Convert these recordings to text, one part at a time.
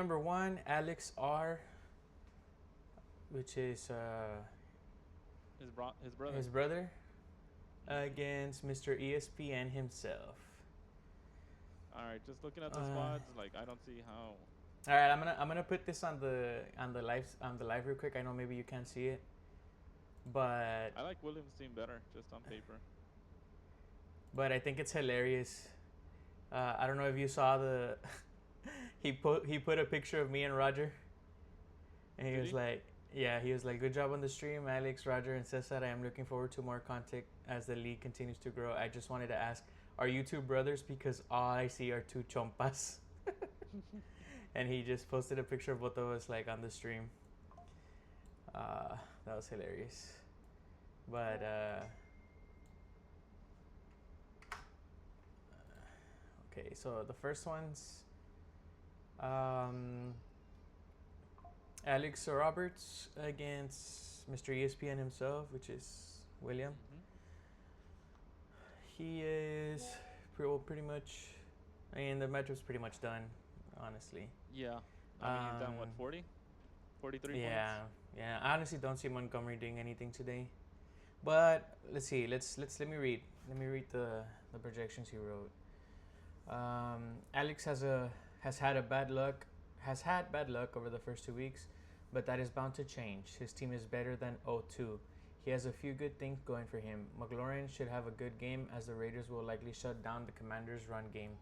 Number one, Alex R, which is His brother. his brother, Mhm. against Mr. ESPN himself. All right, just looking at the Uh, squads, like I don't see how. all right, I'm gonna put this on the live real quick. I know maybe you can't see it, but I like Williams' team better, just on paper. I think it's hilarious. I don't know if you saw the he put a picture of me and Roger, and he Did was he? like, yeah, he was like, good job on the stream, Alex, Roger, and Cesar. I am looking forward to more content as the league continues to grow. I just wanted to ask, are you two brothers? Because all I see are two chompas. And he just posted a picture of both of us like on the stream. That was hilarious. But okay, so the first one's um, Alex Roberts against Mr. ESPN himself, which is William. Mhm. He is pretty much. I mean, the matchup's pretty much done, honestly. Yeah. I mean, he's down what, Um, 40? 43 points? yeah, yeah. I honestly don't see Montgomery doing anything today. But let's see. Let me read. Let me read the projections he wrote. Alex has had a bad luck has had bad luck over the first 2 weeks, but that is bound to change. His team is better than 0-2. He has a few good things going for him. McLaurin should have a good game as the Raiders will likely shut down the Commanders' run game.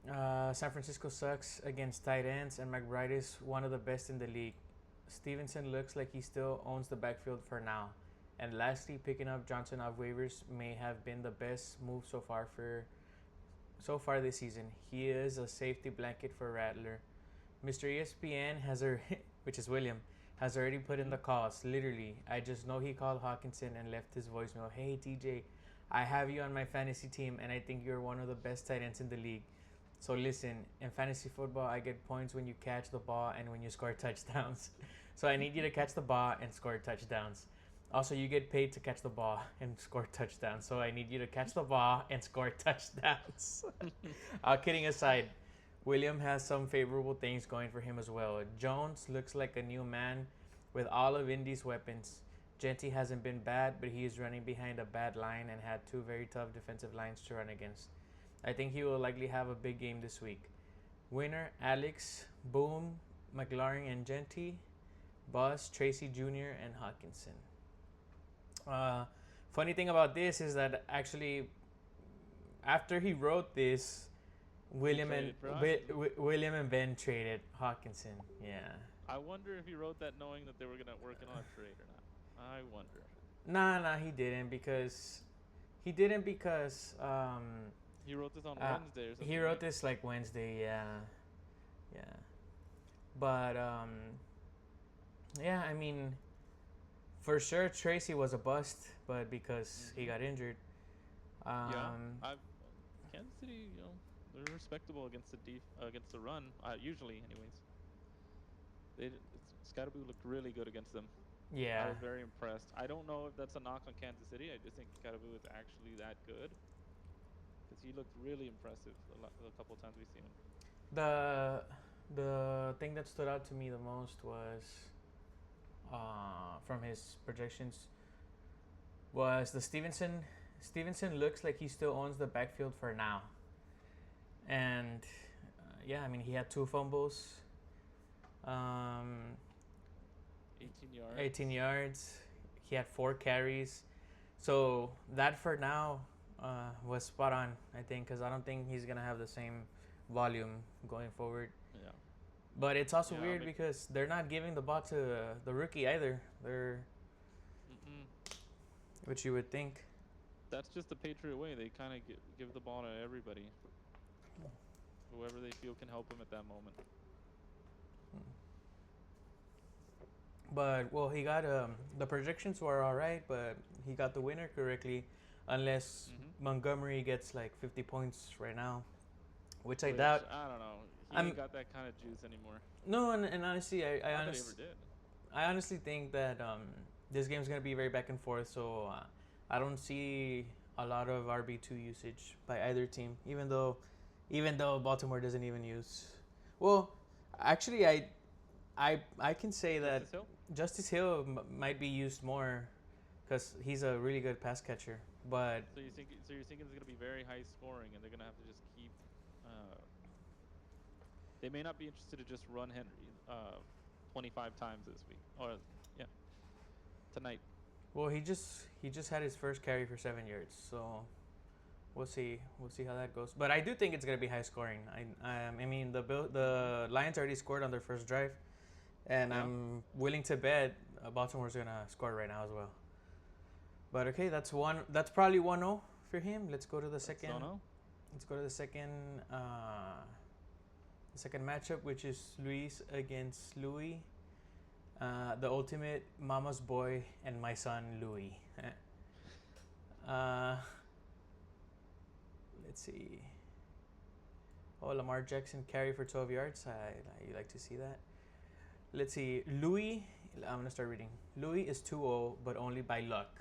San Francisco sucks against tight ends, and McBride is one of the best in the league. Stevenson looks like he still owns the backfield for now. And lastly, picking up Johnson off waivers may have been the best move so far this season. He is a safety blanket for Rattler. Mr. ESPN which is William, has already put in Mhm. the calls. Literally, I just know he called Hawkinson and left his voicemail. Hey TJ, I have you on my fantasy team, and I think you're one of the best tight ends in the league. So listen, in fantasy football, I get points when you catch the ball and when you score touchdowns. So I need you to catch the ball and score touchdowns. Also, you get paid to catch the ball and score touchdowns. So I need you to catch the ball and score touchdowns. All kidding aside, William has some favorable things going for him as well. Jones looks like a new man with all of Indy's weapons. Genty hasn't been bad, but he is running behind a bad line and had two very tough defensive lines to run against. I think he will likely have a big game this week. Winner, Alex, Boom, McLaurin, and Genty. Boss, Tracy Jr., and Hawkinson. Uh, Funny thing about this is that actually, after he wrote this, He William and traded for Hawkinson. William and Ben traded Hawkinson. Yeah. I wonder if he wrote that knowing that they were gonna work on a trade or not. I wonder. Nah, he didn't because He wrote this on uh, Wednesday or he something, wrote right? this like Wednesday. Yeah, yeah. But yeah. I mean, for sure Tracy was a bust, but because he Mhm. got injured. Yeah. Um, I Kansas City, they're respectable against against the run. Usually, anyways. Scottaboo looked really good against them. I yeah. was very impressed. I don't know if that's a knock on Kansas City. I just think Scottaboo is actually that good because he looked really impressive a couple of times we've seen him. The thing that stood out to me the most was from his projections was the Stevenson. Stevenson looks like he still owns the backfield for now, and yeah, I mean he had two fumbles, um, 18 yards. 18 yards. He had 4 carries, so that for now was spot on. I think because I don't think he's gonna have the same volume going forward. Yeah. But it's also Yeah. weird because they're not giving the ball to the rookie either. They're Mm-mm. which you would think. That's just the Patriot way. They kind of give the ball to everybody, whoever they feel can help them at that moment. But well, he got the projections were all right, but he got the winner correctly, unless Mm-hmm. Montgomery gets like 50 points right now, which I Which doubt. I don't know. He I'm ain't got that kind of juice anymore. no, and honestly, Not that he ever did. I honestly think that this game's gonna be very back and forth. So I don't see a lot of RB2 usage by either team, even though Baltimore doesn't even use. Well, actually, I can say that Justice Hill. Justice Hill might be used more because he's a really good pass catcher. But So you think you're thinking it's gonna be very high scoring, and they're gonna have to just keep. Uh, they may not be interested to just run Henry 25 times this week, or yeah, tonight. well, he just had his first carry for 7 yards, so we'll see how that goes. But I do think it's gonna be high scoring. I mean the Lions already scored on their first drive, and Yeah. I'm willing to bet Baltimore's gonna score right now as well. But okay, that's probably 1-0 for him. Let's go to the That's second. Sono. Let's go to the second matchup, which is Luis against Louis, the ultimate mama's boy and my son Louis. uh, let's see. Oh, Lamar Jackson carry for 12 yards. You like to see that. Let's see. Louis, I'm going to start reading. Louis is 2-0, but only by luck.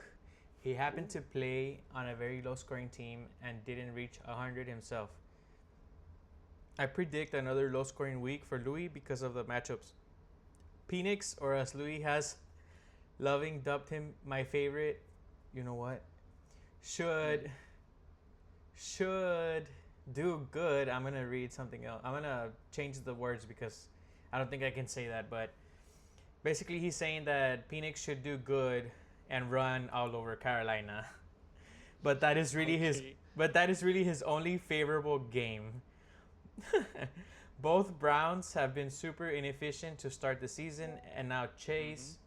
He happened to play on a very low scoring team and didn't reach 100 himself. I predict another low scoring week for Louis because of the matchups. Phoenix, or as Louis has loving dubbed him, my favorite. You know what? Should do good. I'm gonna read something else. I'm gonna change the words because I don't think I can say that. But basically, he's saying that Phoenix should do good and run all over Carolina. But that is really his. Okay. But that is really his only favorable game. Both Browns have been super inefficient to start the season, and now Chase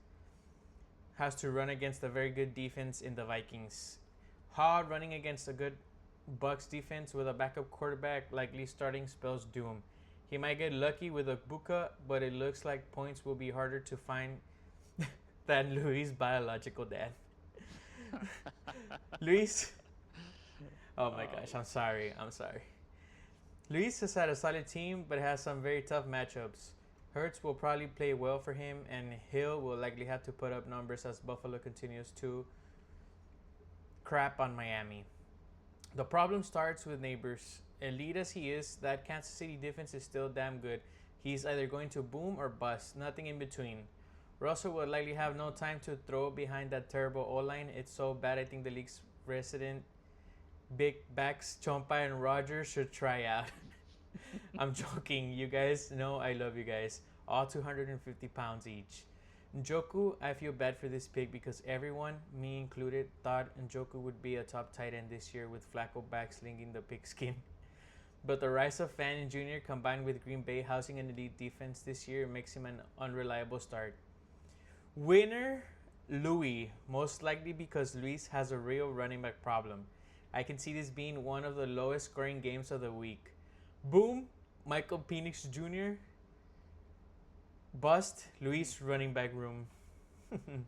has to run against a very good defense in the Vikings. Hard running against a good Bucks defense with a backup quarterback likely starting spells doom. He might get lucky with a Buka, but it looks like points will be harder to find than Luis' biological dad. Luis, oh my gosh, I'm sorry. Luis has had a solid team, but has some very tough matchups. Hurts will probably play well for him, and Hill will likely have to put up numbers as Buffalo continues to crap on Miami. The problem starts with Neighbors. Elite as he is, that Kansas City defense is still damn good. He's either going to boom or bust, nothing in between. Russell will likely have no time to throw behind that terrible O-line. It's so bad I think the league's resident big backs, Chompa and Rogers should try out. I'm joking. You guys know I love you guys. All 250 pounds each. Njoku, I feel bad for this pick because everyone, me included, thought Njoku would be a top tight end this year with Flacco back slinging the pigskin. But the rise of Fanning Jr. combined with Green Bay housing an elite defense this year makes him an unreliable start. Winner, Louis, most likely because Luis has a real running back problem. I can see this being one of the lowest scoring games of the week. Boom, Michael Penix Jr. Bust, Luis running back room. Think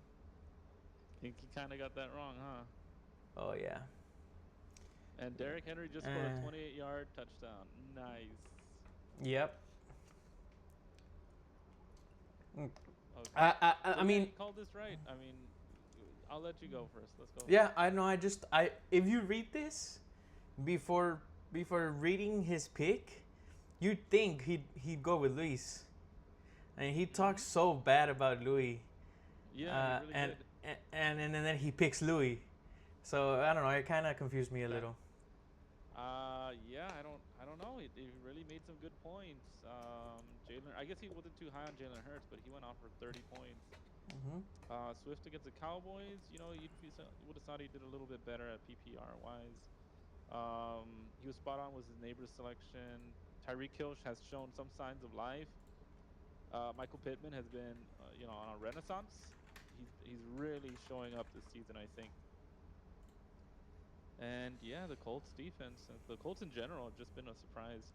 he kind of got that wrong, huh? Oh yeah. And Derrick Henry just scored a 28-yard touchdown. Nice. Yep. Okay. I mean, you called this right. I mean, I'll let you go first. Let's go. yeah, I know. I if you read this before reading his pick, you'd think he'd go with Luis, and he talks so bad about Louis. Yeah, he really did. And then he picks Louis. So I don't know. It kind of confused me a little. Yeah, I don't know. He really made some good points. Jalen, I guess he wasn't too high on Jalen Hurts, but he went off for 30 points. Mm-hmm. Swift against the Cowboys, you know, you would have thought he did a little bit better at PPR wise. He was spot on with his neighbor's selection. Tyreek Hill has shown some signs of life. Michael Pittman has been, on a renaissance. He's really showing up this season, I think. And yeah, the Colts defense, the Colts in general, have just been a surprise.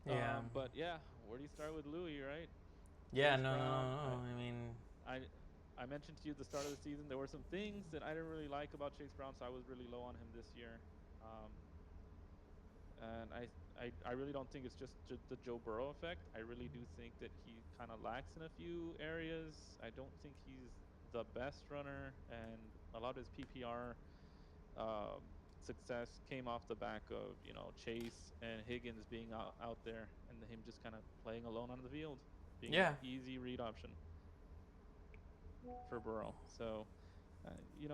Yeah. But yeah, where do you start with Louis, right? Yeah. Chase No. Brown. I mean. I mentioned to you at the start of the season there were some things that I didn't really like about Chase Brown, so I was really low on him this year. And I really don't think it's just the Joe Burrow effect. I really do think that he kind of lacks in a few areas. I don't think he's the best runner, and a lot of his PPR success came off the back of, Chase and Higgins being out there and him just kind of playing alone on the field, being an Yeah. easy read option for Burrow. So,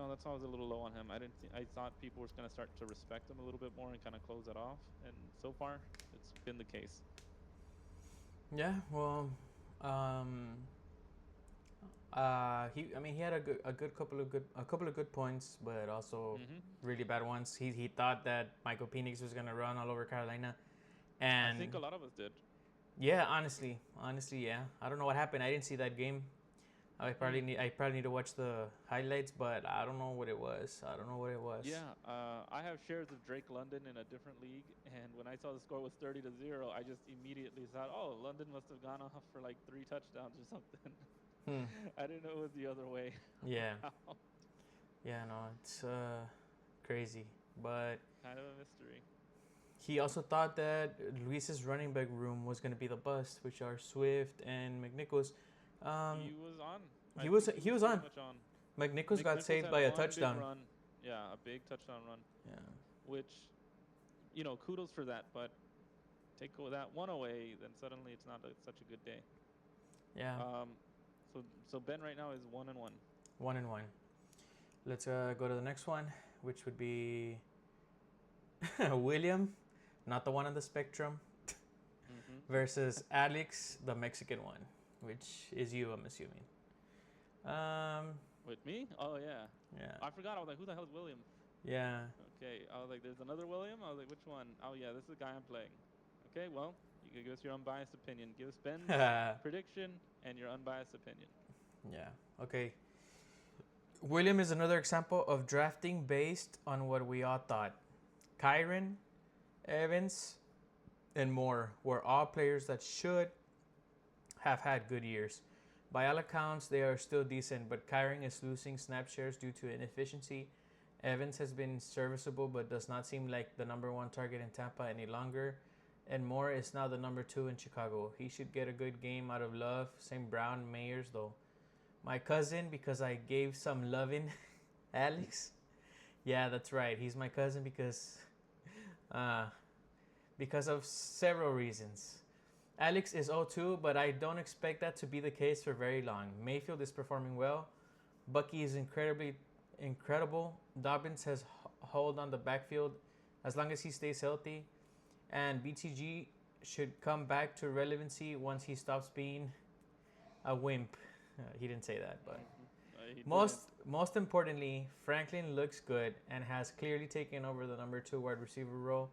that's why I was a little low on him. I thought people were going to start to respect him a little bit more and kind of close that off. And so far, it's been the case. Yeah. Well, um, he had a couple of good points, but also Hmm. really bad ones. He thought that Michael Penix was gonna run all over Carolina, I and think a lot of us did. yeah, honestly, yeah. I don't know what happened. I didn't see that game. Mm. I probably need to watch the highlights, but I don't know what it was. I don't know what it was. Yeah, I have shares of Drake London in a different league, and when I saw the score was 30-0, I just immediately thought, "Oh, London must have gone off for like 3 touchdowns or something." Hmm. I didn't know it was the other way Yeah. around. Yeah. No, it's crazy, but Kind of a mystery. he also thought that Luis's running back room was gonna be the bust, which are Swift and McNichols. Um, He was on. I he was think he he was was pretty on. much on. McNichols got McNichols saved had by a one big touchdown. run. Yeah, a big touchdown run, Yeah. which, kudos for that. But take that one away, then suddenly it's not such a good day. Yeah. Um, so Ben right now is 1-1. 1-1. Let's go to the next one, which would be William, not the one on the spectrum, Mm-hmm. versus Alex, the Mexican one, which is you, I'm assuming. With me? Oh yeah. Yeah. I forgot. I was like, who the hell is William? Yeah. Okay. I was like, there's another William. I was like, which one? Oh yeah, this is the guy I'm playing. Okay. Well, you can give us your unbiased opinion. Give us Ben's Yeah. prediction and your unbiased opinion. Okay. William is another example of drafting based on what we all thought. Kyron, Evans, and Moore were all players that should have had good years. By all accounts, they are still decent, but Kyron is losing snap shares due to inefficiency. Evans has been serviceable, but does not seem like the number one target in Tampa any longer. And Moore is now the number two in Chicago. He should get a good game out of Love. Same Brown, Mayers, though. My cousin, because I gave some loving, Alex. Yeah, that's right. He's my cousin uh, because of several reasons. Alex is 0-2, but I don't expect that to be the case for very long. Mayfield is performing well. Bucky is incredible. Dobbins has hold on the backfield as long as he stays healthy. And BTG should come back to relevancy once he stops being a wimp. He didn't say that, but He most importantly, Franklin looks good and has clearly taken over the number 2 wide receiver role.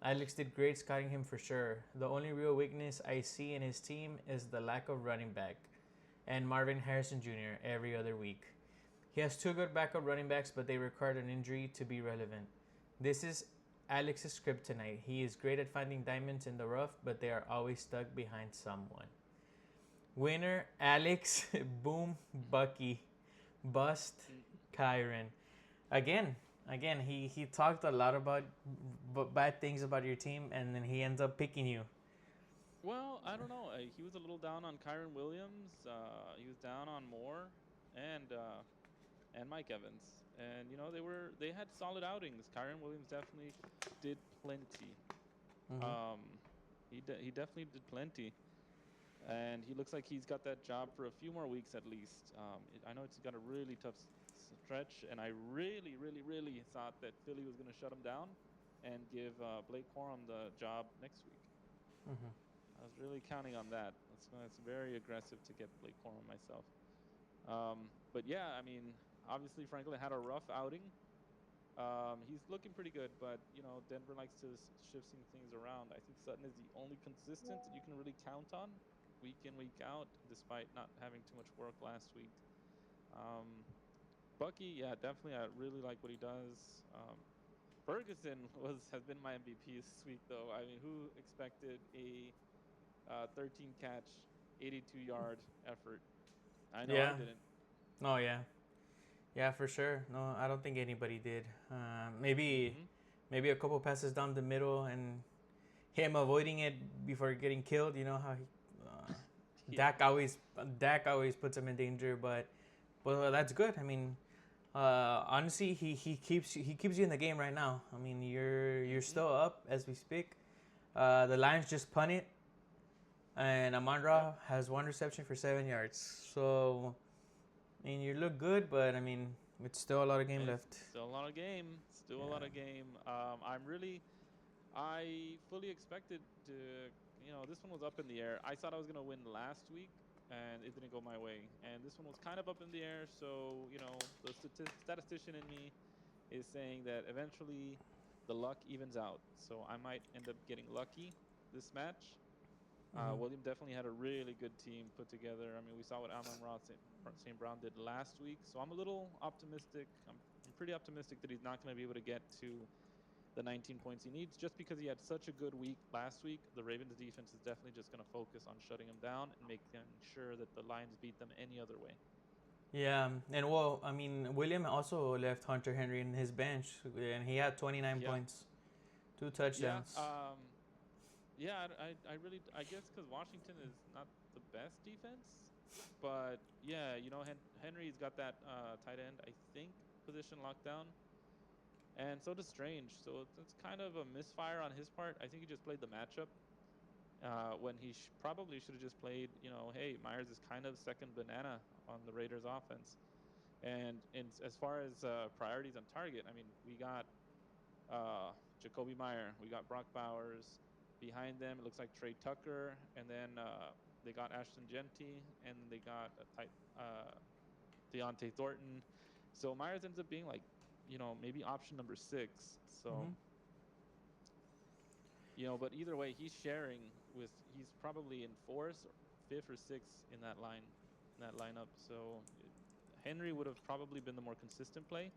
Alex did great scouting him for sure. The only real weakness I see in his team is the lack of running back and Marvin Harrison Jr. every other week. He has 2 good backup running backs, but they required an injury to be relevant. This is Alex's script tonight. He is great at finding diamonds in the rough, but they are always stuck behind someone. Winner, Alex. Boom, Bucky. Bust, Kyron. Again, he talked a lot about bad things about your team, and then he ends up picking you. Well, I don't know. He was a little down on Kyron Williams. He was down on Moore, and Mike Evans. And they had solid outings. Kyron Williams definitely did plenty. Mm-hmm. He definitely did plenty, and he looks like he's got that job for a few more weeks at least. I know it's got a really tough stretch, and I really, really, really thought that Philly was going to shut him down and give Blake Corum the job next week. Mm-hmm. I was really counting on that. It's very aggressive to get Blake Corum myself. But yeah, I mean, obviously Franklin had a rough outing. He's looking pretty good, but Denver likes to shift some things around. I think Sutton is the only consistent that you can really count on week in, week out, despite not having too much work last week. Bucky, yeah, definitely. I really like what he does. Ferguson has been my MVP this week, though. I mean, who expected a 13 catch, 82-yard effort? I know I Yeah. didn't. Oh yeah. Yeah, for sure. No, I don't think anybody did. Maybe Mm-hmm. maybe a couple passes down the middle and him avoiding it before getting killed. You know how Yeah. Dak always puts him in danger, but that's good. I mean, Honestly, he keeps you in the game right now. I mean, you're Mm-hmm. still up as we speak. The Lions just punted, and Amon Yep. Ra has one reception for 7 yards. So, I mean, you look good, but I mean, it's still a lot of game It's left. still a lot of game. Still a lot Yeah. of game. I fully expected to, this one was up in the air. I thought I was gonna win last week, and it didn't go my way. And this one was kind of up in the air. So, the statistician in me is saying that eventually the luck evens out. So I might end up getting lucky this match. Mm-hmm. William definitely had a really good team put together. I mean, we saw what Amon Ross St. Brown did last week. So I'm a little optimistic. I'm pretty optimistic that he's not going to be able to get to the 19 points he needs just because he had such a good week last week. The Ravens defense is definitely just going to focus on shutting him down and making sure that the Lions beat them any other way. Yeah, and well, I mean, William also left Hunter Henry in his bench, and he had 29 Yeah. points, two Yeah. touchdowns. Yeah, I really, I guess because Washington is not the best defense, but yeah, Henry's got that tight end, I think, position locked down, and so does Strange. So it's kind of a misfire on his part. I think he just played the matchup when he probably should have just played. Hey, Myers is kind of second banana on the Raiders offense, and as far as priorities on target, I mean, we got Jacoby Meyer. We got Brock Bowers. Behind them, it looks like Trey Tucker, and then they got Ashton Genty, and they got Deontay Thornton. So Myers ends up being like, maybe option number 6. So, Mm-hmm. but either way, he's probably in fourth, fifth, or sixth in that lineup. So Henry would have probably been the more consistent play.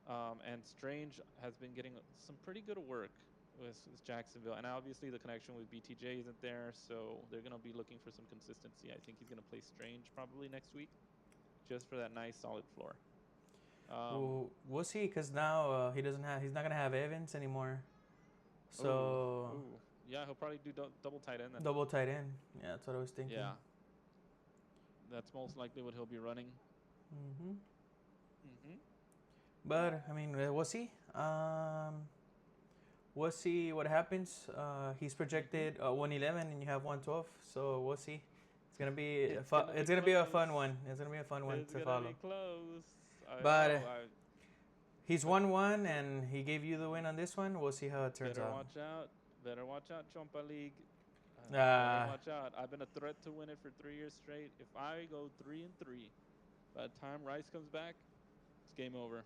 And Strange has been getting some pretty good work with Jacksonville. And obviously the connection with BTJ isn't there, so they're going to be looking for some consistency. I think he's going to play Strange probably next week just for that nice solid floor. We'll see, cause now he's not gonna have Evans anymore. Ooh, So ooh. Yeah, he'll probably do double tight end then. double tight end. Yeah, that's what I was thinking. Yeah, that's most likely what he'll be running. Mm-hmm. Mm-hmm. But I mean, we'll see. We'll see what happens. He's Mm-hmm. projected 111, and you have 112. So we'll see. It's gonna be It's gonna be it's gonna be a fun close. one. It's gonna be a fun one It's to gonna follow. be close. I But know. he's But won one, and he gave you the win on this one. We'll see how it turns better out. watch out. Better watch out, Chompa League. Better Uh, watch out. I've been a threat to win it for 3 years straight. If I go 3-3, by the time Rice comes back, it's game over.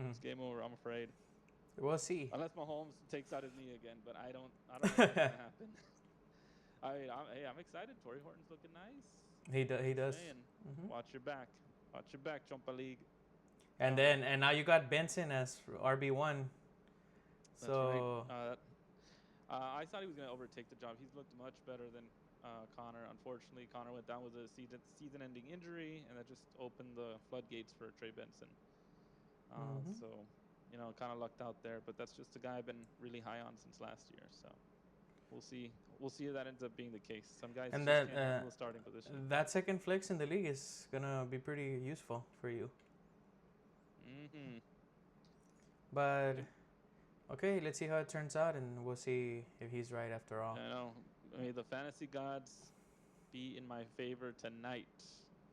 It's game over. I'm afraid. we'll see. Unless Mahomes takes out his knee again, but I don't know if that's gonna happen. I'm excited. Torrey Horton's looking nice. He Just does. saying. Hmm. Watch your back. Watch your back, Chompa League. And now you got Benson as RB1. That's right. So I thought he was going to overtake the job. He's looked much better than Connor. Unfortunately, Connor went down with a season-ending injury, and that just opened the floodgates for Trey Benson. So, kind of lucked out there. But that's just a guy I've been really high on since last year. So we'll see. We'll see if that ends up being the case. Some guys and just can't handle the starting position. that second flex in the league is gonna be pretty useful for you. Mm-hmm. But okay, let's see how it turns out, and we'll see if he's right after all. I know. May the fantasy gods be in my favor tonight.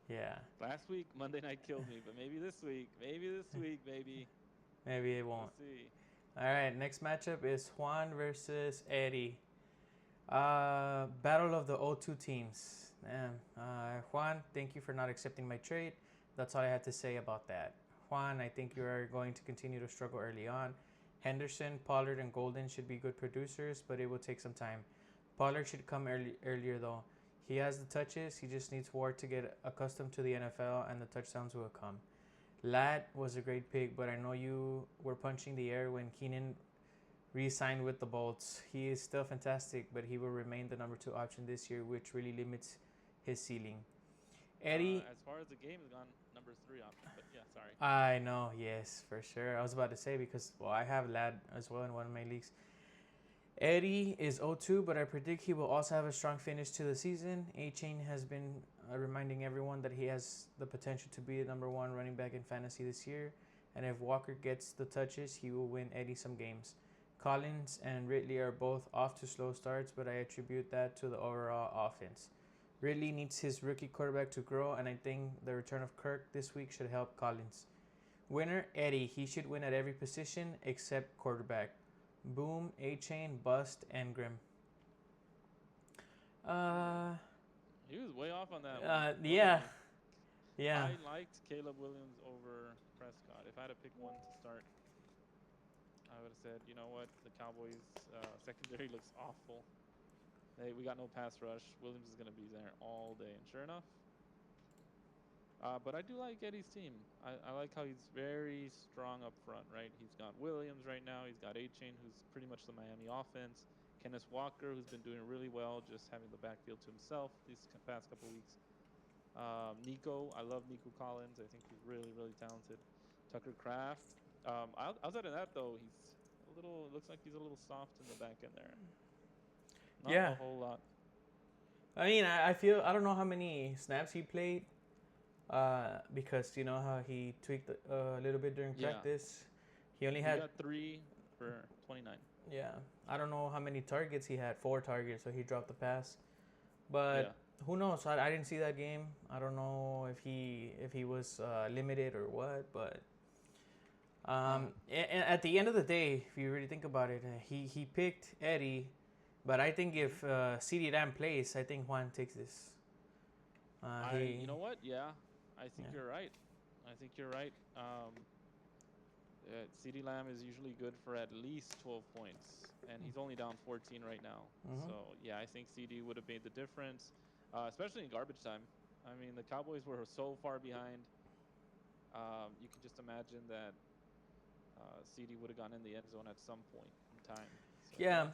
Yeah. Last week, Monday night killed me, but maybe this week, baby. Maybe it won't. We'll see. All right, next matchup is Juan versus Eddie. Battle of the O2 teams. Man, Juan, thank you for not accepting my trade. That's all I had to say about that. Juan, I think you are going to continue to struggle early on. Henderson, Pollard, and Golden should be good producers, but it will take some time. Pollard should come earlier though. He has the touches. He just needs Ward to get accustomed to the NFL, and the touchdowns will come. Ladd was a great pick, but I know you were punching the air when Keenan re-signed with the Bolts. He is still fantastic, but he will remain the number 2 option this year, which really limits his ceiling. Eddie, as far as the game has gone, number 3 option, but yeah, sorry. I know, yes, for sure. I was about to say because I have Ladd as well in one of my leagues. Eddie is 0-2, but I predict he will also have a strong finish to the season. A-Chain has been reminding everyone that he has the potential to be the number one running back in fantasy this year, and if Walker gets the touches, he will win Eddie some games. Collins and Ridley are both off to slow starts, but I attribute that to the overall offense. Ridley needs his rookie quarterback to grow, and I think the return of Kirk this week should help Collins. Winner, Eddie. He should win at every position except quarterback. Boom, A-Chain, Bust, and Grim. He was way off on that one. Yeah. Yeah. I liked Caleb Williams over Prescott. If I had to pick one to start, I would have said, you know what, the Cowboys secondary looks awful. We got no pass rush. Williams is going to be there all day, and sure enough. But I do like Eddie's team. I like how he's very strong up front, right? He's got Williams right now. He's got A-Chain, who's pretty much the Miami offense. Kenneth Walker, who's been doing really well, just having the backfield to himself these past couple weeks. Nico, I love Nico Collins. I think he's really, really talented. Tucker Kraft. Outside of that, though, he's a little. Looks like he's a little soft in the back end there. Not a whole lot. I mean, I feel I don't know how many snaps he played, because you know how he tweaked a little bit during practice. He only had 3 for 29. Yeah, I don't know how many targets he had. 4 targets, so he dropped the pass. But who knows? I didn't see that game. I don't know if he was limited or what. But at the end of the day, if you really think about it, he picked Eddie. But I think if CeeDee Lamb plays, I think Juan takes this. You know what? Yeah, I think you're right. CeeDee Lamb is usually good for at least 12 points, and he's only down 14 right now. Mm-hmm. So, yeah, I think CeeDee would have made the difference, especially in garbage time. I mean, the Cowboys were so far behind. You can just imagine that CeeDee would have gone in the end zone at some point in time. So,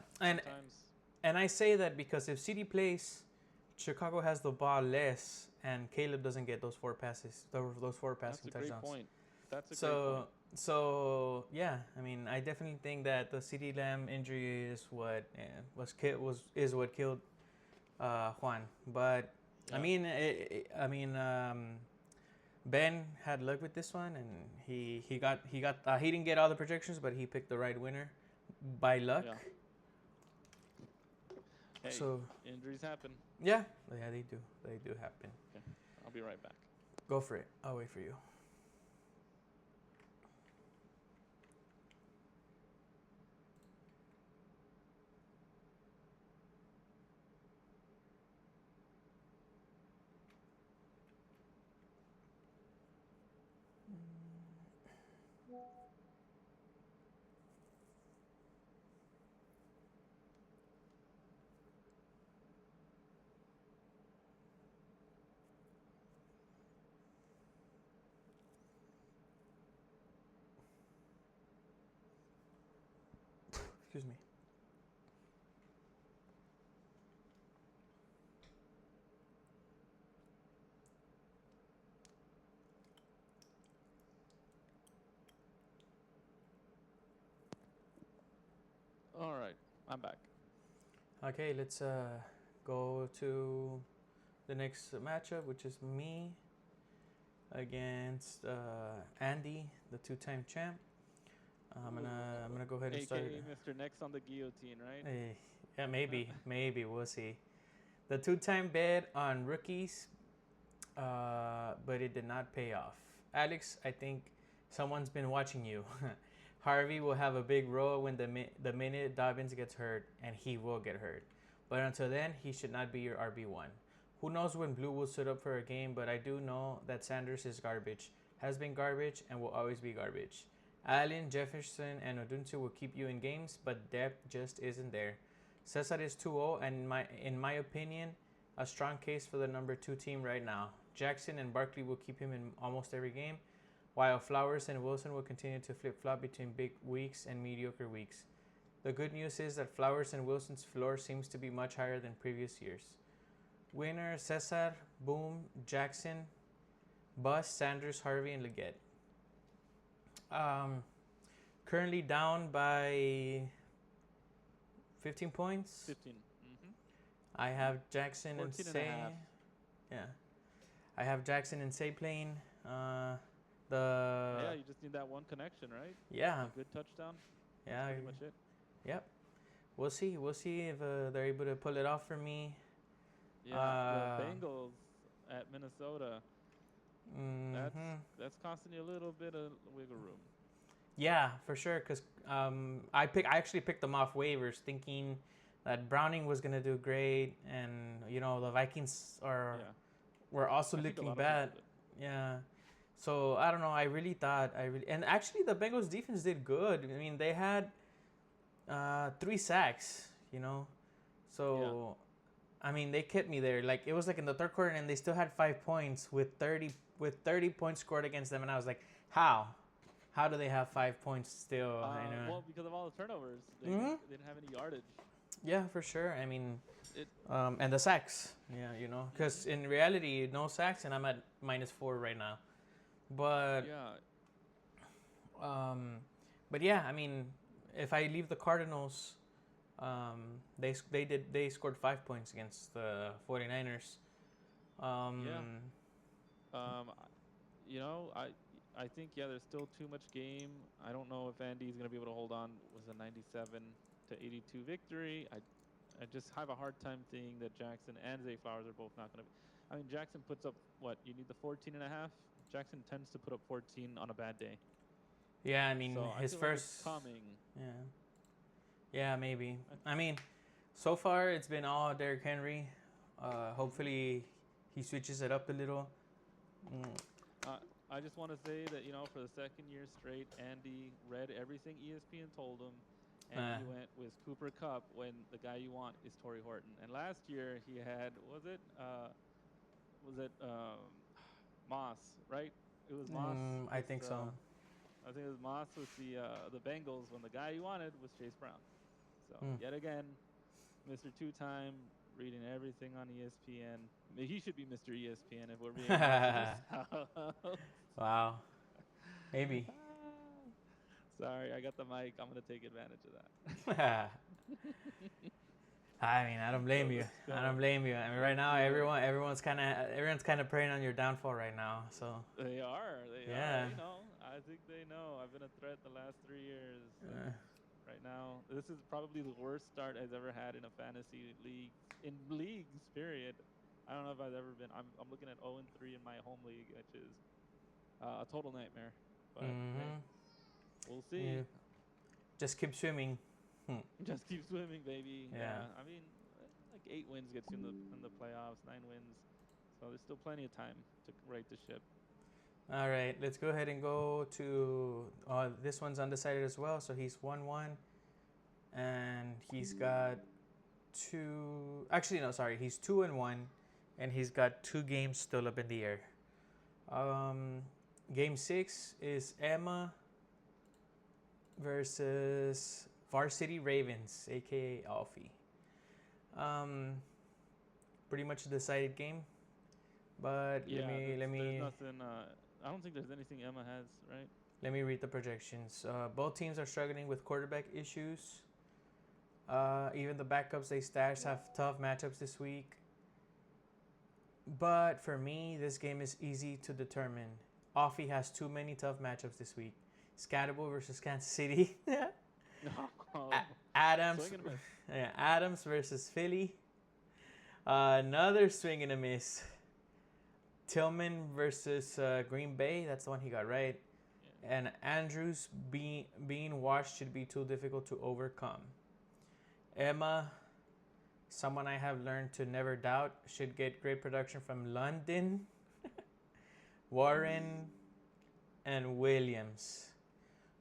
and I say that because if CeeDee plays, Chicago has the ball less, and Caleb doesn't get those 4 passes, those 4 passing touchdowns. That's a great point. Great point. So yeah, I mean, I definitely think that the CeeDee Lamb injury is what killed Juan. But Ben had luck with this one, and he didn't get all the projections, but he picked the right winner by luck. Yeah. Hey, so injuries happen. Yeah, they do. They do happen. Okay, I'll be right back. Go for it. I'll wait for you. Excuse me. All right, I'm back. Okay, let's go to the next matchup, which is me against Andy, the 2-time champ. I'm gonna go ahead and start. Mr. Next on the guillotine, right? Yeah, maybe we'll see. The 2-time bet on rookies, but it did not pay off. Alex, I think someone's been watching you. Harvey will have a big role when the minute Dobbins gets hurt, and he will get hurt. But until then, he should not be your RB1. Who knows when Blue will suit up for a game, but I do know that Sanders is garbage, has been garbage, and will always be garbage. Allen, Jefferson, and Odunsu will keep you in games, but depth just isn't there. Cesar is 2-0, and in my opinion, a strong case for the number 2 team right now. Jackson and Barkley will keep him in almost every game, while Flowers and Wilson will continue to flip-flop between big weeks and mediocre weeks. The good news is that Flowers and Wilson's floor seems to be much higher than previous years. Winner, Cesar, Boom, Jackson, Bust, Sanders, Harvey, and Leggett. Currently down by 15 points. 15. Mm-hmm. I have Jackson and 14 and a Say. half. Yeah. I have Jackson and Say playing. Yeah, you just need that one connection, right? Yeah. A good touchdown. That's Yeah. pretty much it. Yep. We'll see. We'll see if they're able to pull it off for me. Yeah, the Bengals at Minnesota. Mm-hmm. That's costing you a little bit of wiggle room. Yeah, for sure. Cause I actually picked them off waivers, thinking that Browning was gonna do great, and the Vikings were also I think a looking lot of bad. people did. Yeah. So I don't know. I really thought and actually the Bengals defense did good. I mean, they had 3 sacks. So I mean, they kept me there. Like it was like in the third quarter, and they still had 5 points with 30 points scored against them, and I was like, how? How do they have 5 points still? Well, because of all the turnovers, they didn't have any yardage. Yeah, for sure. I mean, It and the sacks. Yeah, because in reality, no sacks, and I'm at -4 right now. But yeah, but yeah, I mean, if I leave the Cardinals, they scored 5 points against the 49ers. yeah. You know, I think there's still too much game. I don't know if Andy's gonna be able to hold on with a 97-82 victory. I just have a hard time seeing that Jackson and Zay Flowers are both not gonna be. I mean, Jackson puts up what? You need the 14 and a half. Jackson tends to put up 14 on a bad day. Yeah, I mean, So I his feel like first. it's coming. Yeah. Yeah, maybe. I mean, so far it's been all Derrick Henry. Hopefully, he switches it up a little. I just want to say that for the second year straight, Andy read everything ESPN told him, and he went with Cooper Kupp when the guy you want is Torrey Horton. And last year he had was it Moss, right? It was Moss. I think so. I think it was Moss with the Bengals when the guy you wanted was Chase Brown. So yet again, Mr. Two-Time reading everything on ESPN. He should be Mr. ESPN if we're being honest. Wow. Maybe. Sorry, I got the mic. I'm gonna take advantage of that. I mean, I don't blame you. I don't blame you. I mean, right now, everyone's kind of preying on your downfall right now. So they are. They are. I think they know. I've been a threat the last 3 years. Right now, this is probably the worst start I've ever had in a fantasy league. In leagues, period. I don't know if I've ever been. I'm looking at 0-3 in my home league, which is a total nightmare. But hey, we'll see. Yeah. Just keep swimming. Just keep swimming, baby. Yeah. I mean, like 8 wins gets you in the playoffs, 9 wins. So there's still plenty of time to right the ship. All right, let's go ahead and go to this one's undecided as well. So he's 1-1, and he's got two. Actually, no, sorry, he's 2-1, and he's got 2 games still up in the air. Game 6 is Emma versus Varsity Ravens, aka Alfie. Pretty much a decided game, but let me. There's nothing. I don't think there's anything Emma has, right? Let me read the projections. Both teams are struggling with quarterback issues. Even the backups they stashed have tough matchups this week. But for me, this game is easy to determine. Offie has too many tough matchups this week. Scatterable versus Kansas City. Adams versus Philly. Another swing and a miss. Tillman versus Green Bay. That's the one he got right. Yeah. And Andrews being washed should be too difficult to overcome. Emma, someone I have learned to never doubt, should get great production from London, Warren, and Williams.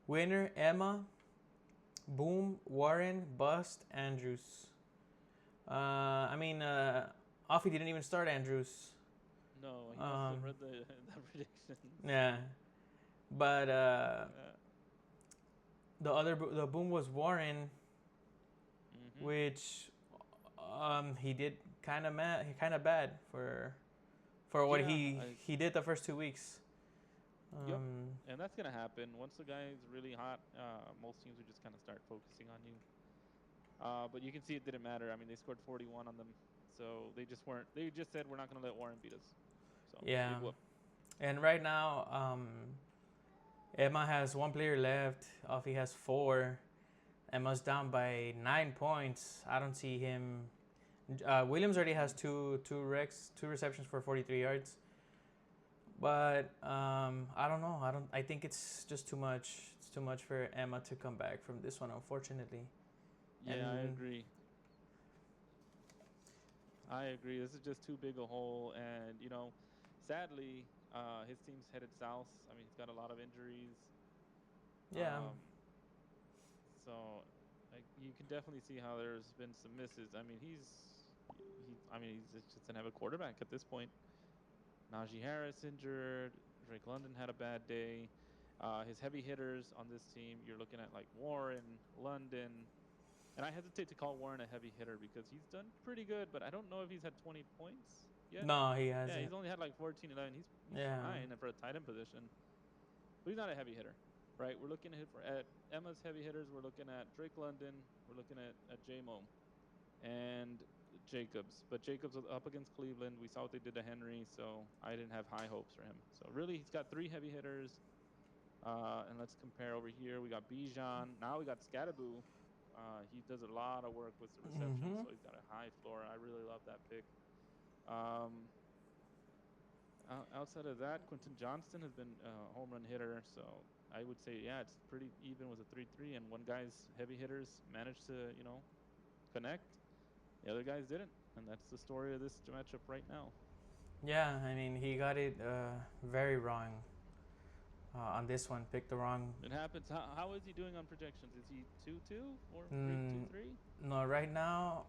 Winner, Emma. Boom, Warren. Bust, Andrews. Offie didn't even start Andrews. No, he must have read the predictions. Yeah. But the boom was Warren, which he did kind of bad for what he did the first 2 weeks. Yep. And that's gonna happen once the guy's really hot. Most teams would just kind of start focusing on you. But you can see it didn't matter. I mean, they scored 41 on them, so they just weren't. They just said we're not going to let Warren beat us. So Yeah. big whoop. And right now, Emma has one player left. Offie has four. Emma's down by 9 points. I don't see him. Williams already has two receptions for 43 yards. But I don't know. I think it's just too much. It's too much for Emma to come back from this one, unfortunately. Yeah, And I agree. I agree. This is just too big a hole, and sadly, his team's headed south. I mean, he's got a lot of injuries. yeah, Um, so you can definitely see how there's been some misses. I mean, he just doesn't have a quarterback at this point. Najee Harris injured. Drake London had a bad day. His heavy hitters on this team, you're looking at like Warren, London, and I hesitate to call Warren a heavy hitter because he's done pretty good, but I don't know if he's had 20 points yet. no, he Yeah, hasn't. he's only had like 14, 11. He's Yeah, fine for a tight end position, but he's not a heavy hitter, right? We're looking at Emma's heavy hitters. We're looking at Drake London. We're looking at J-Mo and Jacobs. But Jacobs was up against Cleveland. We saw what they did to Henry, so I didn't have high hopes for him. So really, he's got three heavy hitters. And let's compare over here. We got Bijan. Now we got Scadaboo. He does a lot of work with the reception, so he's got a high floor. I really love that pick. Outside of that, Quentin Johnston has been a home run hitter, so I would say, yeah, it's pretty even with a 3-3, and one guy's heavy hitters managed to, connect. The other guys didn't, and that's the story of this matchup right now. yeah. I mean, he got it very wrong on this one. Picked the wrong. It happens. How is he doing on projections? Is he 2-2 or 3-2-3? No, right now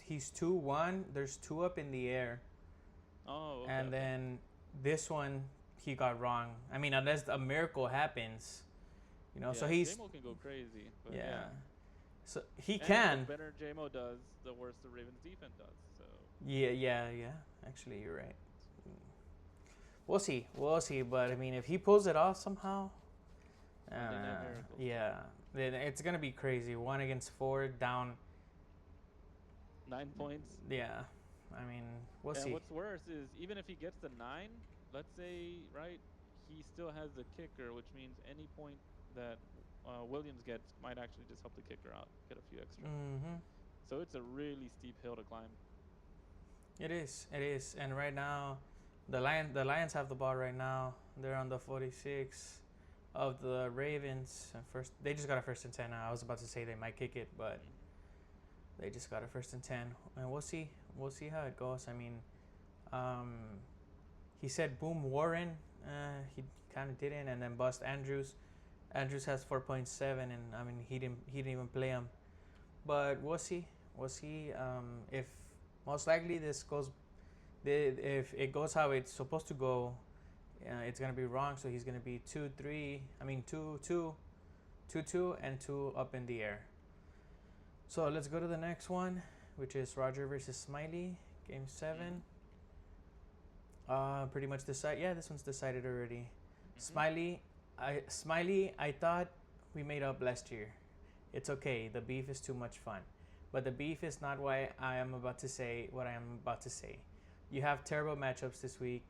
he's 2-1. There's two up in the air. Oh, okay. And then this one he got wrong. I mean, unless a miracle happens, Yeah, So he's J-Mo can go crazy. But yeah. So he and can. the better J-Mo does, the worse the Ravens defense does. So Yeah. Actually, you're right. We'll see. But I mean, if he pulls it off somehow, yeah, then it's gonna be crazy. 1-4 down. 9 points. Yeah, I mean, we'll see. And what's worse is even if he gets the 9, let's say, right, he still has the kicker, which means any point that Williams gets might actually just help the kicker out, get a few extra. So it's a really steep hill to climb. It is. And right now, the Lions have the ball right now. They're on the 46 of the Ravens. And they just got a 1st and 10. I was about to say they might kick it, but they just got a 1st and 10, and we'll see. We'll see how it goes. I mean, he said boom Warren. He kind of didn't, and then bust Andrews. Andrews has 4.7, and I mean he didn't even play him. But we'll see. If most likely this goes. If it goes how it's supposed to go, it's gonna be wrong. So he's gonna be 2-3. I mean 2-2, 2-2, and 2 up in the air. So let's go to the next one, which is Roger versus Smiley, Game 7. Pretty much decided. Yeah, this one's decided already. Smiley, I thought we made up last year. It's okay. The beef is too much fun, but the beef is not why I am about to say what I am about to say. You have terrible matchups this week.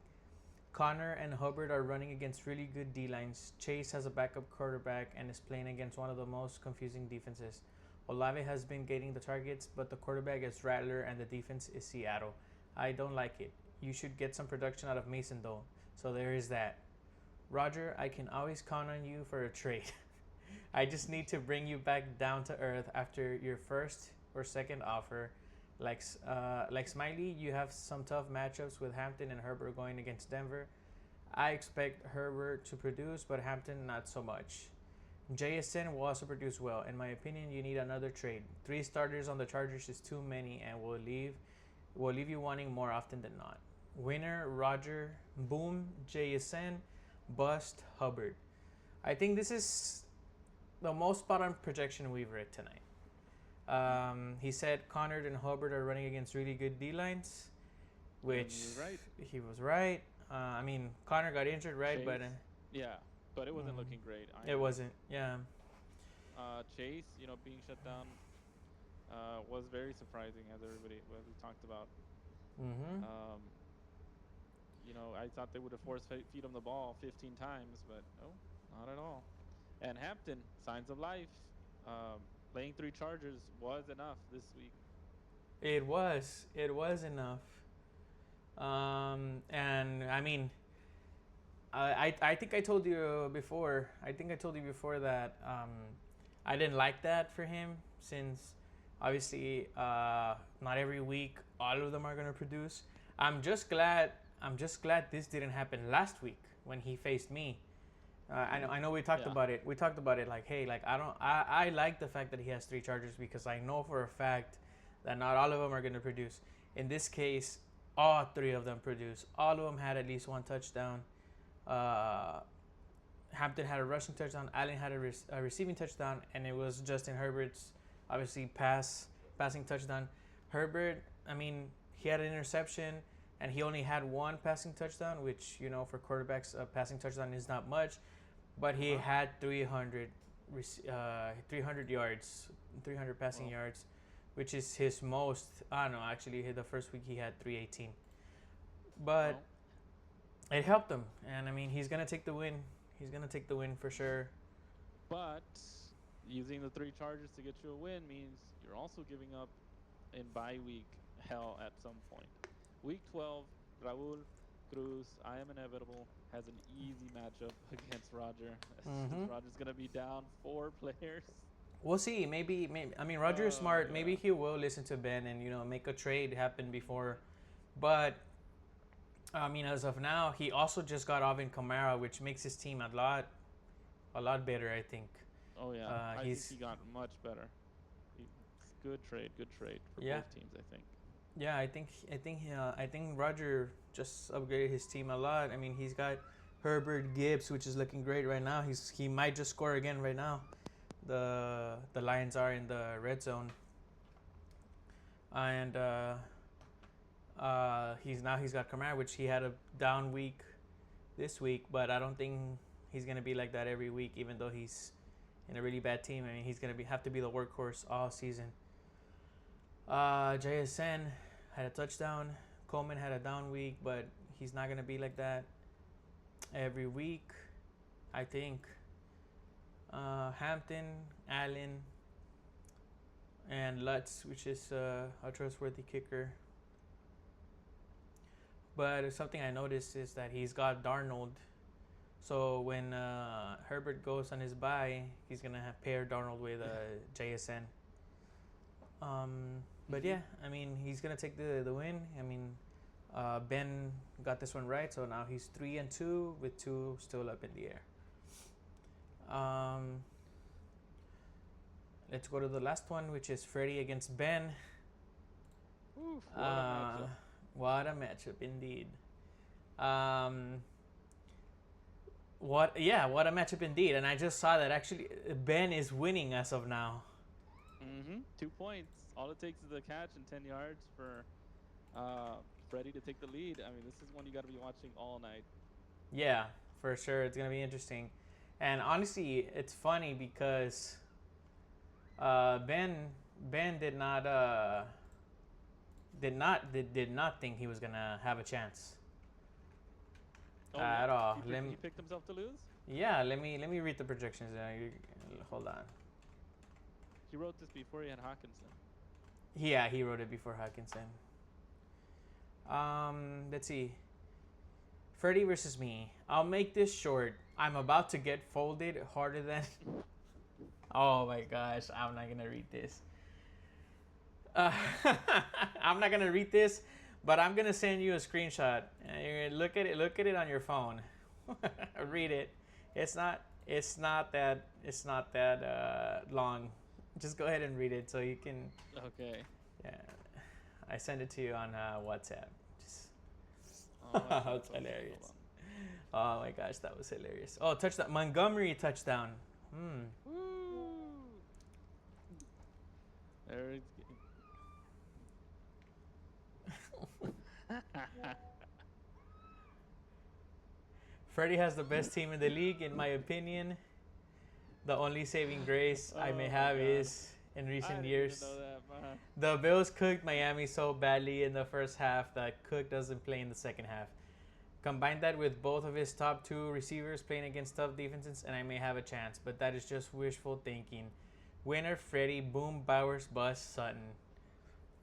Connor and Hubbard are running against really good D-lines. Chase has a backup quarterback and is playing against one of the most confusing defenses. Olave has been getting the targets, but the quarterback is Rattler and the defense is Seattle. I don't like it. You should get some production out of Mason though. So there is that. Roger, I can always count on you for a trade. I just need to bring you back down to earth after your first or second offer. Like Smiley, you have some tough matchups with Hampton and Herbert going against Denver. I expect Herbert to produce, but Hampton not so much. JSN will also produce well. In my opinion, you need another trade. 3 starters on the Chargers is too many and will leave you wanting more often than not. Winner, Roger, boom, JSN, bust, Hubbard. I think this is the most spot on projection we've read tonight. He said Connor and Hubbard are running against really good D-lines, which he was right. I mean, Connor got injured, right? Chase, but but it wasn't looking great. It wasn't, yeah. Chase, being shut down. was very surprising, as we talked about. Mm-hmm. Um, I thought they would have force feed him the ball 15 times, but no, not at all. And Hampton, signs of life. Playing 3 Chargers was enough this week. It was. It was enough. And I mean, I think I told you before. I think I told you before that I didn't like that for him since obviously not every week all of them are gonna produce. I'm just glad. I'm just glad this didn't happen last week when he faced me. I know we talked Yeah. about it. We talked about it like, hey, like I don't. I like the fact that he has 3 Chargers because I know for a fact that not all of them are gonna produce. In this case, all 3 of them produce. All of them had at least 1 touchdown. Uh, Hampton had a rushing touchdown. Allen had a receiving touchdown, and it was Justin Herbert's obviously passing touchdown. Herbert, I mean, he had an interception, and he only had 1 passing touchdown, which for quarterbacks, a passing touchdown is not much, but he had 300 yards, 300 passing yards, which is his most. I don't know. Actually, the first week he had 318, but it helped him, and I mean he's gonna take the win. He's gonna take the win for sure. But using the 3 Chargers to get you a win means you're also giving up in bye week hell at some point. Week 12, Raul Cruz, I am inevitable, has an easy matchup against Roger. Mm-hmm. Roger's gonna be down 4 players. We'll see. Maybe. I mean, Roger is smart. Yeah. Maybe he will listen to Ben and make a trade happen before. But I mean, as of now, he also just got Alvin Kamara, which makes his team a lot better. I think. Oh yeah, I think he got much better. Good trade for both teams. I think. Yeah, I think Roger just upgraded his team a lot. I mean, he's got Herbert, Gibbs, which is looking great right now. He might just score again right now. The Lions are in the red zone, and he's got Kamara, which he had a down week this week, but I don't think he's gonna be like that every week, even though he's in a really bad team. I mean, he's gonna have to be the workhorse all season. JSN had a touchdown. Coleman had a down week, but he's not gonna be like that every week, I think. Hampton, Allen, and Lutz, which is a trustworthy kicker. But something I noticed is that he's got Darnold. So when Herbert goes on his bye, he's going to have pair Darnold with JSN. But yeah, I mean, he's going to take the win. I mean, Ben got this one right. So now he's 3-2 with 2 still up in the air. Let's go to the last one, which is Freddie against Ben. Oof, what a matchup. What a matchup indeed. What a matchup indeed. And I just saw that actually Ben is winning as of now. 2 points. All it takes is a catch and 10 yards for Freddie to take the lead. I mean, this is one you got to be watching all night. Yeah, for sure. It's going to be interesting. And honestly, it's funny because Ben did not think he was gonna have a chance at all. He picked himself to lose? Yeah, let me read the projections. Hold on. He wrote this before he had Hawkinson. Yeah, he wrote it before Hawkinson. Let's see. Freddie versus me. I'll make this short. I'm about to get folded harder than. Oh my gosh, I'm not gonna read this. I'm not gonna read this, but I'm gonna send you a screenshot. You're gonna look at it on your phone. Read it. It's not that long. Just go ahead and read it so you can. Okay. Yeah, I send it to you on WhatsApp. That's hilarious. Oh my gosh, that was hilarious. Oh, touchdown! Montgomery touchdown. Woo! There Freddie has the best team in the league, in my opinion. The only saving grace I may have is in recent years. I didn't even know that, The Bills cooked Miami so badly in the first half that Cook doesn't play in the second half. Combine that with both of his top two receivers playing against tough defenses, and I may have a chance, but that is just wishful thinking. Winner Freddie, boom, Bowers, bust, Sutton.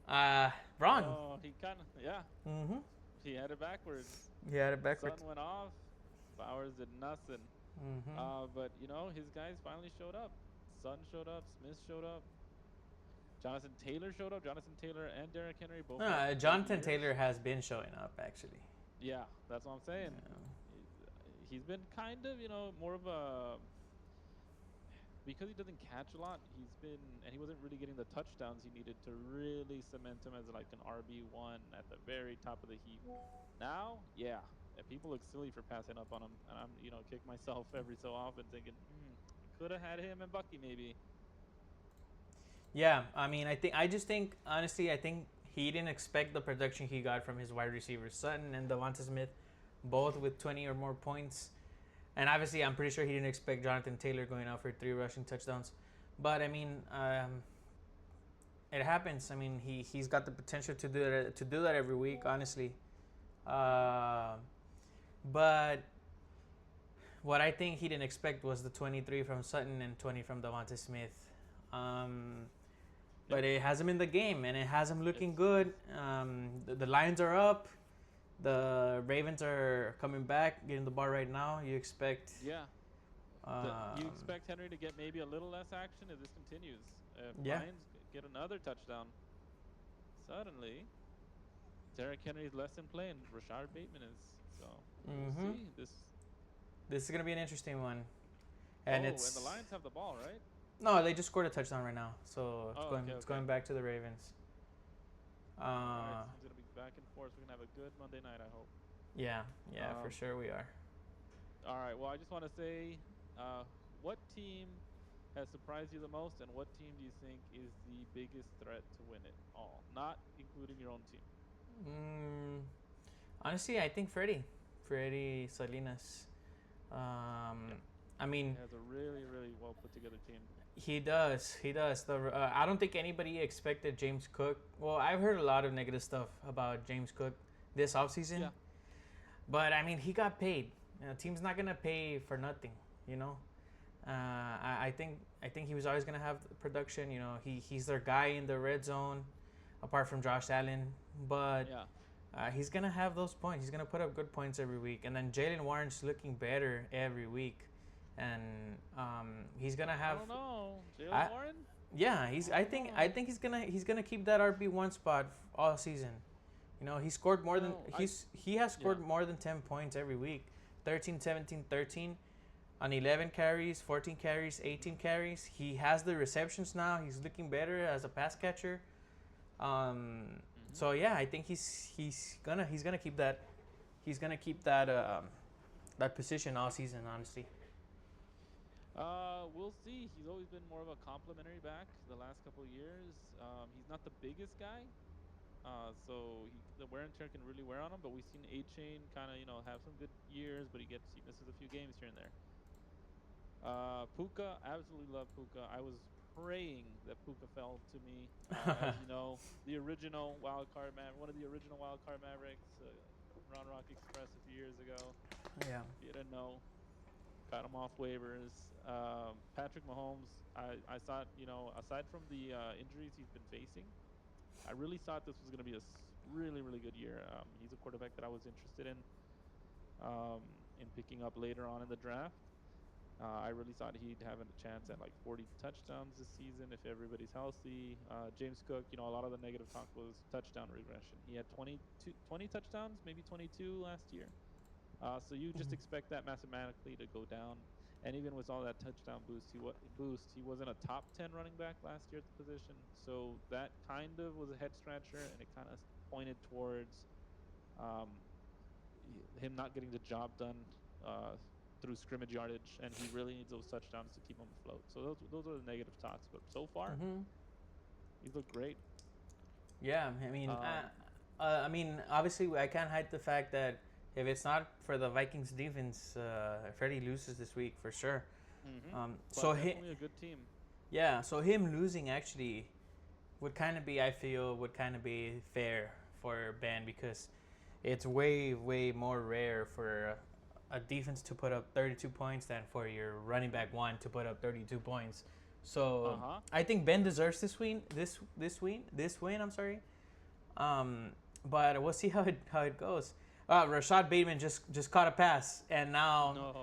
Wrong. Oh, he kind of, yeah, Mm-hmm. he had it backwards. He had it backwards. Sutton went off. Bowers did nothing. Mm-hmm. But you know, his guys finally showed up. Sutton showed up. Smith showed up. Jonathan Taylor showed up. Jonathan Taylor and Derrick Henry both. Jonathan Taylor has been showing up, actually. Yeah, that's what I'm saying. Yeah. He's been kind of, you know, more of a, because he doesn't catch a lot. And he wasn't really getting the touchdowns he needed to really cement him as like an RB1 at the very top of the heap. Now, yeah, and people look silly for passing up on him, and I'm, you know, kick myself every so often thinking, could have had him and Bucky maybe. Yeah, I mean, honestly, I think he didn't expect the production he got from his wide receivers, Sutton and Devonta Smith, both with 20 or more points. And obviously, I'm pretty sure he didn't expect Jonathan Taylor going out for 3 rushing touchdowns. But I mean, it happens. I mean, he's got the potential to do that every week, honestly. But what I think he didn't expect was the 23 from Sutton and 20 from Devonta Smith. But it has him in the game, and it has him looking good. The Lions are up. The Ravens are coming back, getting the ball right now. You expect... Yeah. You expect Henry to get maybe a little less action if this continues. If Lions get another touchdown, suddenly Derrick Henry is less in play and Rashard Bateman is. So we'll see. This is going to be an interesting one. And and the Lions have the ball, right? No, they just scored a touchdown right now. So it's going back to the Ravens. All right, so it's going to be back and forth. We're going to have a good Monday night, I hope. Yeah, for sure we are. All right, well, I just want to say, what team has surprised you the most, and what team do you think is the biggest threat to win it all? Not including your own team. Honestly, I think Freddie Salinas. I mean, he has a really, really well put together team. He does. I don't think anybody expected James Cook. Well, I've heard a lot of negative stuff about James Cook this offseason. Yeah. But I mean, he got paid. You know, team's not gonna pay for nothing. You know, I think he was always gonna have production. You know, he's their guy in the red zone, apart from Josh Allen. But he's gonna have those points. He's gonna put up good points every week. And then Jalen Warren's looking better every week. And he's gonna have. I don't know, Jalen Warren. Yeah, I think he's gonna keep that RB1 spot all season. You know, he scored more than he has scored more than 10 points every week. 13, 17, 13 on 11 carries, 14 carries, 18 carries. He has the receptions now. He's looking better as a pass catcher. So yeah, I think he's gonna keep that that position all season, honestly. We'll see. He's always been more of a complimentary back the last couple of years. He's not the biggest guy, so the wear and tear can really wear on him. But we've seen A-Chain kind of, you know, have some good years, but he misses a few games here and there. Puka, absolutely love Puka. I was praying that Puka fell to me. As you know, the original one of the original wild card Mavericks, Round Rock Express a few years ago. Yeah. If you didn't know, got him off waivers. Patrick Mahomes, I thought, you know, aside from the injuries he's been facing, I really thought this was going to be a really, really good year. He's a quarterback that I was interested in picking up later on in the draft. I really thought he'd have a chance at like 40 touchdowns this season if everybody's healthy. James Cook, you know, a lot of the negative talk was touchdown regression. He had 20 touchdowns, maybe 22 last year. So you just expect that mathematically to go down. And even with all that touchdown boost, he wasn't a top 10 running back last year at the position. So that kind of was a head scratcher, and it kind of pointed towards him not getting the job done through scrimmage yardage, and he really needs those touchdowns to keep him afloat. So those are the negative talks. But so far, he's looked great. Yeah, I mean, obviously, I can't hide the fact that if it's not for the Vikings defense, Freddie loses this week for sure. So definitely a good team. Yeah, so him losing actually would kind of be, I feel, would kind of be fair for Ben because it's way more rare for a defense to put up 32 points than for your running back one to put up 32 points. So I think Ben deserves this win. This win. I'm sorry. But we'll see how it goes. Rashad Bateman just caught a pass, and now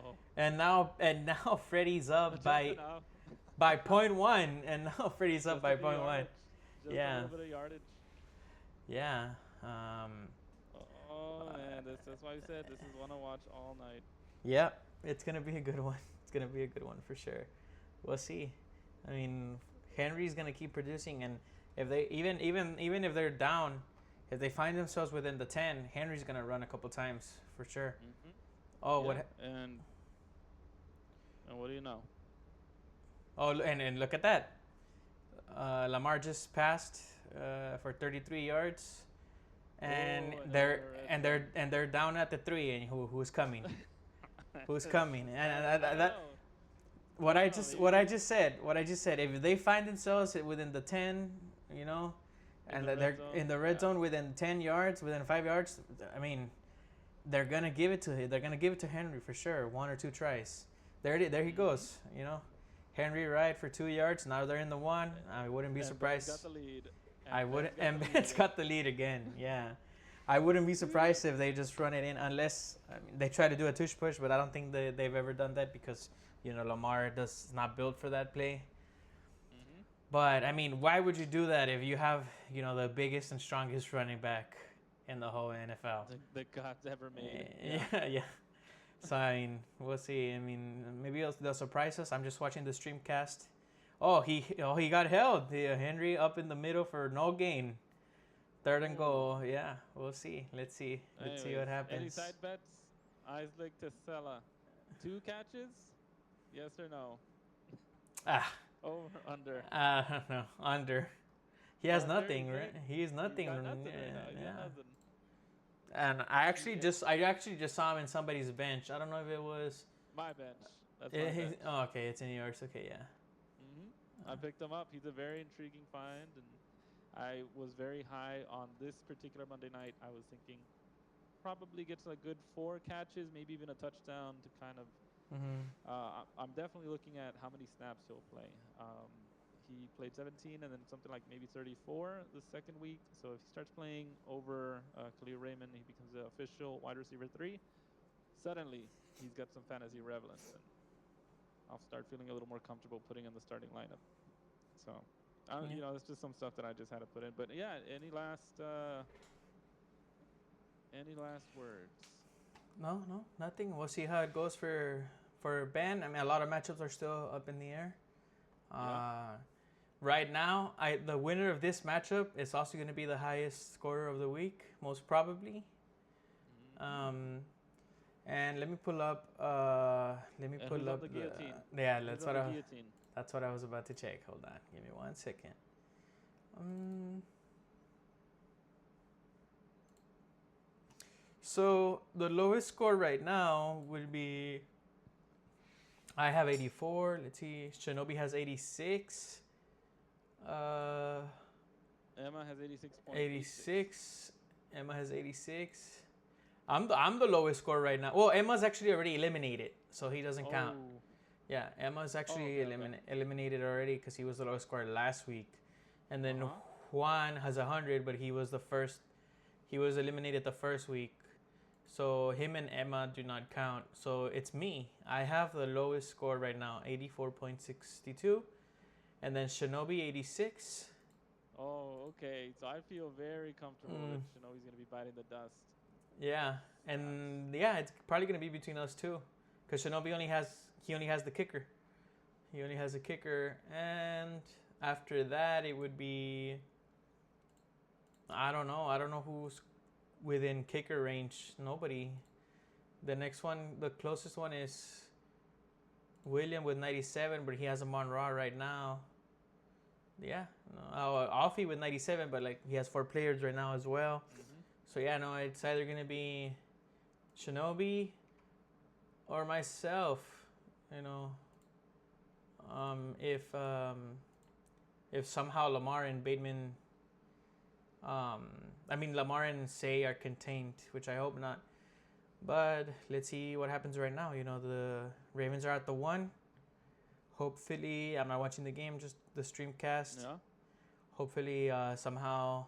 Freddie's up by point one, and now Freddie's up by point one. Just a little bit of yardage. Yeah. Oh man, that's why I said this is one to watch all night. Yeah, it's gonna be a good one. It's gonna be a good one for sure. We'll see. I mean, Henry's gonna keep producing, and if they even if they're down, if they find themselves within the 10, Henry's gonna run a couple times for sure. Mm-hmm. Oh, yeah, what? And what do you know? Oh, and look at that. Lamar just passed for 33 yards, and they're down at the 3. And who's coming? Who's coming? And what I just said. If they find themselves within the 10, and they're in the red zone within 10 yards, within 5 yards, I mean, they're gonna give it to him. They're gonna give it to Henry for sure. 1 or 2 tries. There he goes. Henry right for 2 yards. Now they're in the 1. I wouldn't be surprised. Ben's got the lead. And Ben's got the lead again. Yeah, I wouldn't be surprised if they just run it in, unless they try to do a tush push. But I don't think they've ever done that because Lamar does not build for that play. Mm-hmm. But I mean, why would you do that if you have the biggest and strongest running back in the whole NFL? The gods ever made. Yeah. So I mean, we'll see. I mean, maybe they'll surprise us. I'm just watching the streamcast. Oh, he got held. Henry up in the middle for no gain. 3rd and goal. Yeah, we'll see. Let's see what happens. Any side bets? Isaac Tesela, 2 catches? Yes or no? Over under. I don't know. Under. He has Under, nothing, right? He's nothing. Got nothing Yeah. And I actually just saw him in somebody's bench. I don't know if it was my bench. That's my bench. Oh, okay, it's in yours. Okay, yeah. I picked him up. He's a very intriguing find, and I was very high on this particular Monday night. I was thinking probably gets a good 4 catches, maybe even a touchdown to kind of. I'm definitely looking at how many snaps he'll play. He played 17 and then something like maybe 34 the second week. So if he starts playing over Khalil Raymond, he becomes the official wide receiver 3. Suddenly, he's got some fantasy relevance, and I'll start feeling a little more comfortable putting in the starting lineup. So, that's just some stuff that I just had to put in. But yeah, any last words? No, nothing. We'll see how it goes for Ben. I mean, a lot of matchups are still up in the air. Right now, the winner of this matchup is also going to be the highest scorer of the week, most probably. And let me pull up. The guillotine. That's what I was about to check. Hold on, give me 1 second. So the lowest score right now would be. I have 84. Let's see. Shinobi has 86. Emma has 86. Emma has 86. I'm the lowest score right now. Well, Emma's actually already eliminated, so he doesn't count. Yeah, Emma's actually eliminated already because he was the lowest scorer last week. And then Juan has 100, but he was eliminated the first week. So him and Emma do not count. So it's me. I have the lowest score right now, 84.62. And then Shinobi, 86. Oh, okay. So I feel very comfortable that Shinobi's going to be biting the dust. Yeah. And it's probably going to be between us two. Because Shinobi only has the kicker. He only has a kicker. And after that, it would be... I don't know who's within kicker range. Nobody. The next one, the closest one is William with 97, but he has a Monroe right now. Yeah. Alfie with 97, but he has 4 players right now as well. So it's either going to be Shinobi or myself. if somehow Lamar and Bateman, Lamar and Say are contained, which I hope not. But let's see what happens right now. The Ravens are at the 1. Hopefully, I'm not watching the game, just the streamcast. Yeah. Hopefully, somehow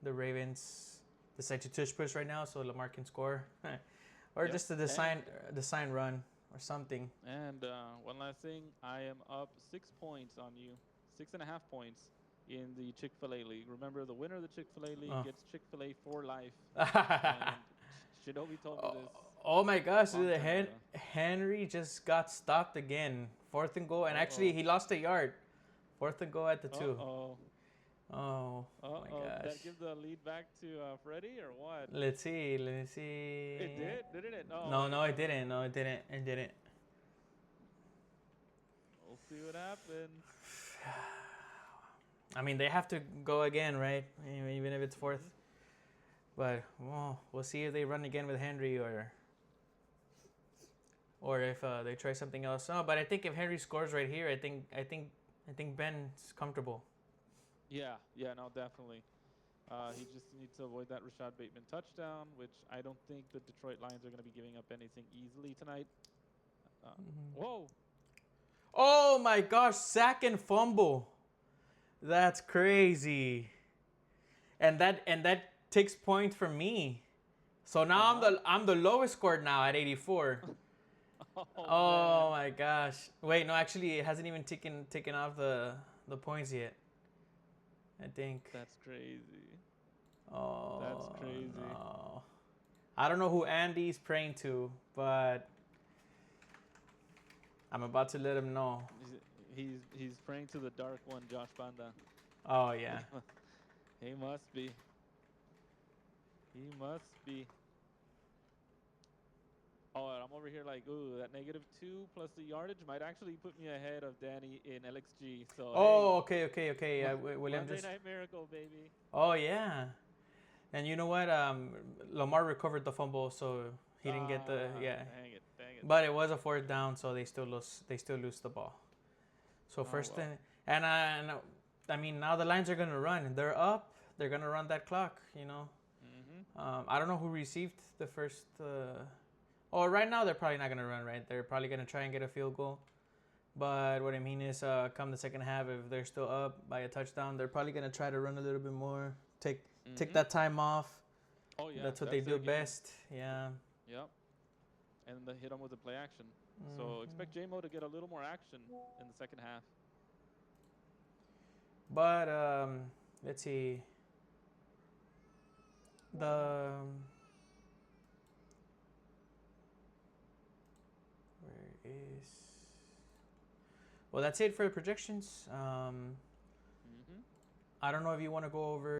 the Ravens decide to tush push right now so Lamar can score. Or Yep. just a design run or something. And one last thing, I am up 6 points on you, 6.5 points in the Chick-fil-A League. Remember, the winner of the Chick-fil-A League gets Chick-fil-A for life. And Shinobi told me this. Oh my gosh, long dude, time ago. Henry just got stopped again. 4th and goal, and actually he lost a yard. 4th and goal at the 2. Oh my gosh. Did that give the lead back to Freddie or what? Let's see. It did, didn't it? No, it didn't. No, it didn't. We'll see what happens. I mean, they have to go again, right? Even if it's 4th. But we'll see if they run again with Henry or if they try something else. No, but I think if Henry scores right here, I think Ben's comfortable. Yeah, no, definitely. He just needs to avoid that Rashad Bateman touchdown, which I don't think the Detroit Lions are going to be giving up anything easily tonight. Whoa. Oh my gosh, sack and fumble. That's crazy. And that takes points from me. So now I'm the lowest scored now at 84. Oh my gosh. Wait, no, actually it hasn't even taken off the points yet. I think. That's crazy. Oh. That's crazy. No. I don't know who Andy's praying to, but I'm about to let him know. He's praying to the dark one, Josh Banda. Oh yeah. He must be. He must be. Oh, and I'm over here like, ooh, that -2 plus the yardage might actually put me ahead of Danny in LXG. So. Oh, hey, okay. William Monday just. Night Miracle, baby. Oh yeah. And you know what? Lamar recovered the fumble, so he didn't get the Dang it. But it was a 4th down, so they still lose the ball. So and I mean now the Lions are gonna run. They're up. They're gonna run that clock. I don't know who received the first. Right now they're probably not gonna run. Right, they're probably gonna try and get a field goal. But what I mean is, come the second half, if they're still up by a touchdown, they're probably gonna try to run a little bit more. Take that time off. Oh yeah, that's what they do best. Yeah. Yep. And they hit them with the play action. So expect J-Mo to get a little more action in the second half. But let's see. Well, that's it for the projections. I don't know if you want to go over